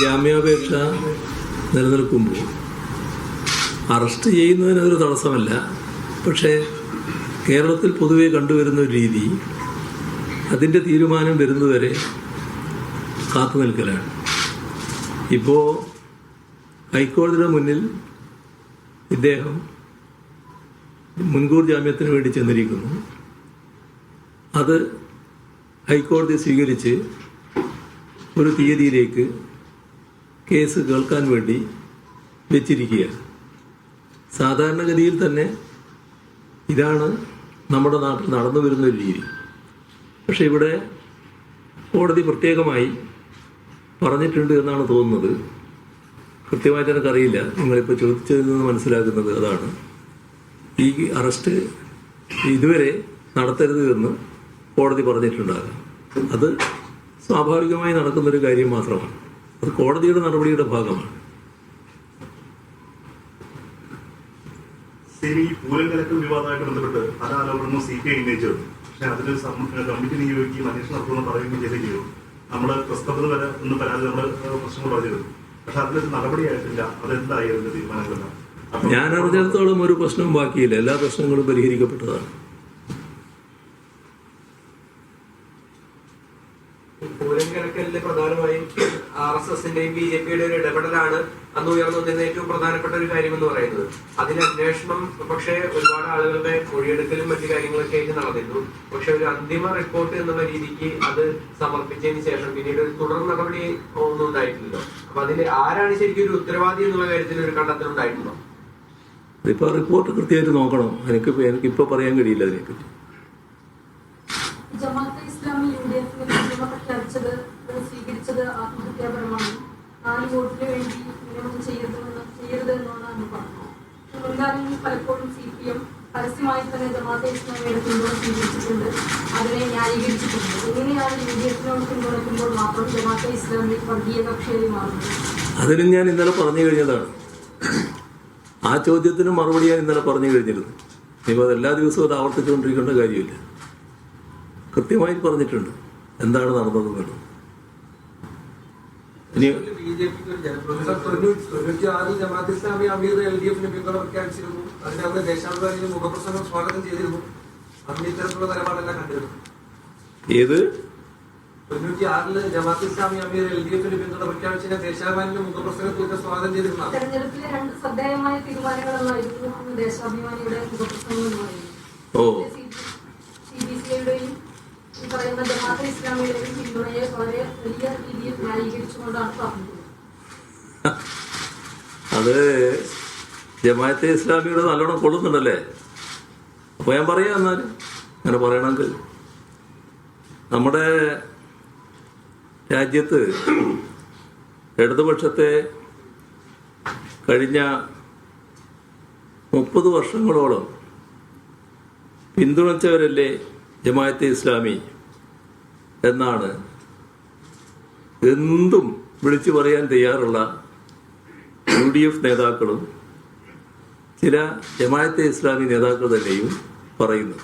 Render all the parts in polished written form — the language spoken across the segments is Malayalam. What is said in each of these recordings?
ജാമ്യാപേക്ഷ നിലനിൽക്കുമ്പോൾ അറസ്റ്റ് ചെയ്യുന്നതിനതൊരു തടസ്സമല്ല. പക്ഷേ കേരളത്തിൽ പൊതുവെ കണ്ടുവരുന്ന ഒരു രീതി അതിൻ്റെ തീരുമാനം വരുന്നതുവരെ കാത്തു നിൽക്കലാണ്. ഇപ്പോൾ ഹൈക്കോടതിയുടെ മുന്നിൽ ഇദ്ദേഹം മുൻകൂർ ജാമ്യത്തിന് വേണ്ടി ചെന്നിരിക്കുന്നു. അത് ഹൈക്കോടതി സ്വീകരിച്ച് ഒരു തീയതിയിലേക്ക് കേസ് കേൾക്കാൻ വേണ്ടി വെച്ചിരിക്കുകയാണ്. സാധാരണഗതിയിൽ തന്നെ ഇതാണ് നമ്മുടെ നാട്ടിൽ നടന്നു വരുന്ന ഒരു രീതി. പക്ഷെ ഇവിടെ കോടതി പ്രത്യേകമായി പറഞ്ഞിട്ടുണ്ട് എന്നാണ് തോന്നുന്നത്. കൃത്യമായിട്ട് എനിക്കറിയില്ല. നിങ്ങളിപ്പോൾ ചോദിച്ചതിൽ നിന്ന് മനസ്സിലാക്കുന്നത് അതാണ്. ഈ അറസ്റ്റ് ഇതുവരെ നടത്തരുത് എന്ന് കോടതി പറഞ്ഞിട്ടുണ്ടാകാം. അത് സ്വാഭാവികമായി നടക്കുന്നൊരു കാര്യം മാത്രമാണ്. അത് കോടതിയുടെ നടപടിയുടെ ഭാഗമാണ്. ഈ പൂരങ്കലക്കൽ വിവാദമായിട്ട് ബന്ധപ്പെട്ട് പല ആലോചനകളും CPI ഉന്നയിച്ചത്. പക്ഷെ അതിന് കമ്മിറ്റി നിയോഗിക്കുകയും അന്വേഷണം നടത്തുമെന്ന് പറയുകയും ചെയ്തിരിക്കുന്നു. നമ്മൾ പ്രസ്താവന വരെ ഒന്ന് പരാതി നമ്മൾ പ്രശ്നങ്ങൾ പറഞ്ഞിരുന്നു. പക്ഷെ അതിലൊരു നടപടിയായിട്ടില്ല. അതെന്തായി അതിന്റെ തീരുമാനങ്ങളെല്ലാം? ഞാൻ അറിഞ്ഞിടത്തോളം ഒരു പ്രശ്നവും ബാക്കിയില്ല. എല്ലാ പ്രശ്നങ്ങളും പരിഹരിക്കപ്പെട്ടതാണ്. പൂരങ്കലക്കലില് പ്രധാനമായും RSSന്റെയും BJPയുടെ ഒരു ഇടപെടലാണ് അന്ന് ഉയർന്നു വന്നിരുന്ന ഏറ്റവും പ്രധാനപ്പെട്ട ഒരു കാര്യമെന്ന് പറയുന്നത്. അതിന് അന്വേഷണം പക്ഷേ ഒരുപാട് ആളുകളുടെ മൊഴിയെടുക്കലും മറ്റു കാര്യങ്ങളൊക്കെ ആയിട്ട് നടന്നിരുന്നു. പക്ഷെ ഒരു അന്തിമ റിപ്പോർട്ട് എന്നുള്ള രീതിക്ക് അത് സമർപ്പിച്ചതിന് ശേഷം പിന്നീട് ഒരു തുടർ നടപടി ഒന്നും ഉണ്ടായിട്ടില്ലല്ലോ. അപ്പൊ അതിൽ ആരാണ് ശരിക്കും ഒരു ഉത്തരവാദി എന്നുള്ള കാര്യത്തിൽ ഒരു കണ്ടെത്തൽ ഉണ്ടായിട്ടുണ്ടോ? ഇതിപ്പോ റിപ്പോർട്ട് കൃത്യമായിട്ട് നോക്കണം. എനിക്കിപ്പോ പറയാൻ കഴിയില്ല അതിനെപ്പറ്റി. ജമാഅത്തെ ഇസ്ലാമി UDF-ന് പിന്തുണ പ്രഖ്യാപിച്ചത് സ്വീകരിച്ചത് ആത്മഹത്യാപരമാണ്. 4 വോട്ടിന് വേണ്ടി ഇങ്ങനെയൊന്നും ചെയ്യരുത് എന്നാണ് അന്ന് പറഞ്ഞത്. മുൻകാലങ്ങളിൽ പലപ്പോഴും CPM പരസ്യമായി തന്നെ ജമാഅത്തെ ഇസ്ലാമിയുടെ പിന്തുണ സ്വീകരിച്ചിട്ടുണ്ട്, അതിനെ ന്യായീകരിച്ചിട്ടുണ്ട്. എങ്ങനെയാണ് UDF-നോട് പിന്തുണയ്ക്കുമ്പോൾ മാത്രം ജമാഅത്തെ ഇസ്ലാമി വർഗീയ കക്ഷിയായി മാറുന്നത്? അതിനും ഞാൻ ഇന്നലെ പറഞ്ഞു കഴിഞ്ഞതാണ്. ആ ചോദ്യത്തിന് മറുപടി ഞാൻ ഇന്നലെ പറഞ്ഞു കഴിഞ്ഞിരുന്നു. ഇനിയിപ്പോൾ എല്ലാ ദിവസവും അത് ആവർത്തിച്ചുകൊണ്ടിരിക്കേണ്ട കാര്യമില്ല. കൃത്യമായി പറഞ്ഞിട്ടുണ്ട് എന്താണ് നടന്നതെന്ന്. ഇനി ജമാഅത്തെ ഇസ്ലാമി അമീർ LDF-ന് പിന്തുണ പ്രഖ്യാപിച്ചിരുന്നു. അതിനകത്ത് ദേശാഭിമാനി മുഖപ്രസംഗം സ്വാഗതം ചെയ്തിരുന്നു. അന്ന് ഇത്തരത്തിലുള്ള നിലപാടെല്ലാം കണ്ടിരുന്നു. ഏത് 96-ല് ജമാഅത്തെ ഇസ്ലാമി അമീർ LDF-ന് പിന്തുണ പ്രഖ്യാപിച്ചതിനെ ദേശാഭിമാനിയുടെ മുഖപ്രസംഗത്തിലൊക്കെ സ്വാഗതം ചെയ്തിരുന്നു. തെരഞ്ഞെടുപ്പിലെ 2 ശ്രദ്ധേയമായ തീരുമാനങ്ങളായിരുന്നു അന്ന് ദേശാഭിമാനിയുടെ മുഖപ്രസംഗം എന്ന് പറയുന്നത്. CBCIയുടെയും ഈ പറയുന്ന ജമാഅത്തെ ഇസ്ലാമിയുടെയും പിന്തുണയെ വളരെ വലിയ രീതിയിൽ ന്യായീകരിച്ചുകൊണ്ടാണ് പറഞ്ഞത്. അത് ജമാഅത്തെ ഇസ്ലാമിയുടെ നല്ലോണം കൊള്ളുന്നുണ്ടല്ലേ? അപ്പൊ ഞാൻ പറയാം. എന്നാലും അങ്ങനെ പറയണമെങ്കിൽ നമ്മുടെ രാജ്യത്ത് ഇടതുപക്ഷത്തെ കഴിഞ്ഞ 30 വർഷങ്ങളോളം പിന്തുണച്ചവരല്ലേ ജമാഅത്തെ ഇസ്ലാമി എന്നാണ് എന്തും വിളിച്ചു പറയാൻ തയ്യാറുള്ള UDF നേതാക്കളും ചില ജമാഅത്തെ ഇസ്ലാമി നേതാക്കൾ തന്നെയും പറയുന്നു.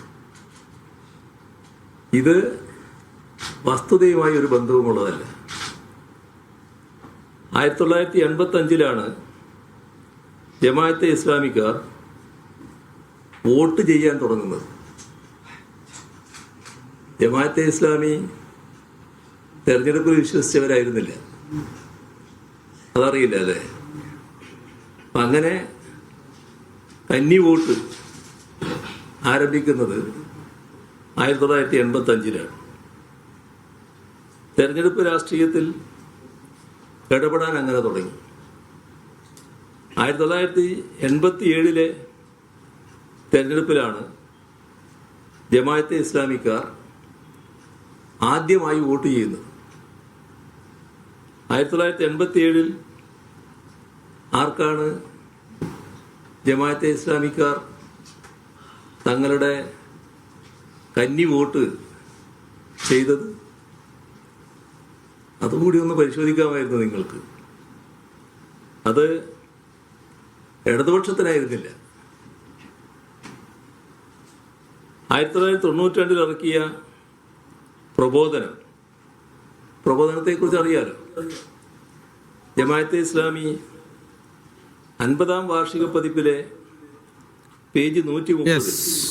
ഇത് വസ്തുതയുമായി ഒരു ബന്ധവുമുള്ളതല്ല. 1985-ലാണ് ജമാഅത്തെ ഇസ്ലാമിക്കാർ വോട്ട് ചെയ്യാൻ തുടങ്ങുന്നത്. ജമാഅത്തെ ഇസ്ലാമി തെരഞ്ഞെടുപ്പിൽ വിശ്വസിച്ചവരായിരുന്നില്ല. അതറിയില്ല അല്ലേ? അപ്പം അങ്ങനെ കന്നി വോട്ട് ആരംഭിക്കുന്നത് 1985-ലാണ്. തെരഞ്ഞെടുപ്പ് രാഷ്ട്രീയത്തിൽ ഇടപെടാൻ അങ്ങനെ തുടങ്ങി. 1987-ലെ തെരഞ്ഞെടുപ്പിലാണ് ജമാഅത്തെ ഇസ്ലാമിക്കാർ ആദ്യമായി വോട്ട് ചെയ്യുന്നത്. 1987-ൽ ആർക്കാണ് ജമാഅത്തെ ഇസ്ലാമിക്കാർ തങ്ങളുടെ കന്നി വോട്ട് ചെയ്തത്? അതുകൂടി ഒന്ന് പരിശോധിക്കാമായിരുന്നു നിങ്ങൾക്ക്. അത് ഇടതുപക്ഷത്തിനായിരുന്നില്ല. 1992-ൽ ഇറക്കിയ പ്രബോധനത്തെക്കുറിച്ച് അറിയാലോ. ജമാഅത്തെ ഇസ്ലാമി 50-ാം വാർഷിക പതിപ്പിലെ പേജ് 130